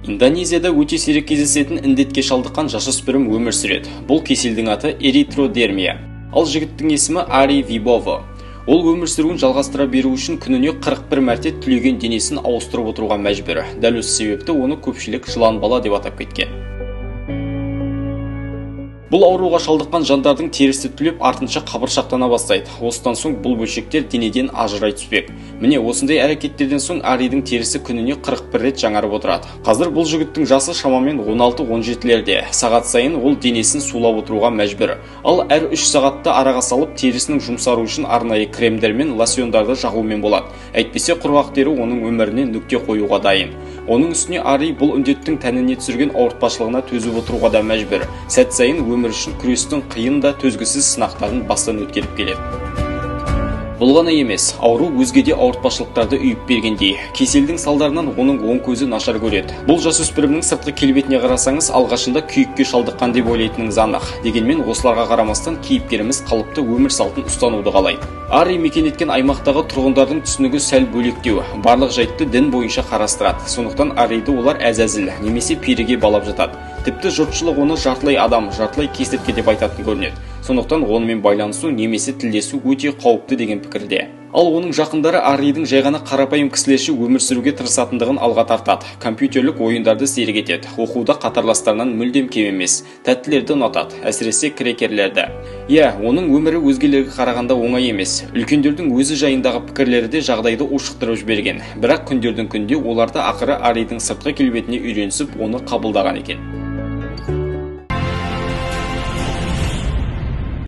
Индонезияда өте сирек кездесетін індетке шалдыққан жасөспірім өмір сүреді. Бұл кеселдің аты эритродермия. Ал жігіттің есімі Ари Вибово. Ол өмір сүруін жалғастыра беру үшін күніне 41 мәрте түлеген денесін ауыстырып отыруға мәжбүр. Дәл осы себепті оны көпшілік жылан бала деп атап кеткен. Бұл ауруға шалдыққан жандардың терісі түлеп артынша қабыршақтана бастайды. Осыдан соң бұл бөлшектер денеден ажырай түспек. Міне осындай әрекеттерден соң Аридің терісі күніне 41 рет жаңарып отырады. Қазір бұл жігіттің жасы шамамен 16-17-лерде. Сағат сайын ол денесін сулап отыруға мәжбүр. Ал әр 3 сағатта араға салып терісінің жұмсару үшін арнайы кремдер мен лосьондарды жағумен болады. Әйтпесе құрғақ тері оның өміріне нүкте қоюға дайын. Оның үстіне Ари бұл індеттің тәніне түсірген ауыртпашылығына төзіп отыруға да мәжбүр. Сәт сайын өмір үшін күрестің қиын да төзгісіз сынақтарын бастан өткеріп келеді. Бұл ғана емес, ауру өзгеде ауыртпашылықтарды үйіп бергендей. Кеселдің салдарынан оның оң көзі нашар көреді. Бұл жасөспірімнің сыртқы келбетіне қарасаңыз, алғашында күйікке шалдыққан деп ойлайтыныңыз анық. Дегенмен осыларға қарамастан кейіпкеріміз қалыпты өмір салтын ұстануды қалайды. Ари мекен еткен аймақтағы тұрғындардың түсінігі сәл бөлектеу, барлық жайтты дін бойынша қарастырады. Сондықтан Ариді олар әзәзіл немесе періге балап жатады. Тіпті жұртшылық оны жартылай адам, жартылай кесіртке деп айтатын көрінеді. Сондықтан онымен байланысу немесе тілдесу өте қауіпті деген пікірде. Ал оның жақындары Аридің жай ғана қарапайым кісілерше өмір сүруге тырысатындығын алға тартады. Компьютерлік ойындарды серік етеді. Оқуда қатарластарынан мүлдем кем емес. Тәттілерді ұнатады, әсіресе крекерлерді. Оның өмірі өзгелерге қарағанда оңай емес. Үлкендердің өзі жайындағы пікірлері де жағдайды ушықтырып жіберген. Бірақ күндердің күнде оларды ақыры Аридің сыртқы келбетіне үйренісіп, оны қабылдаған екен.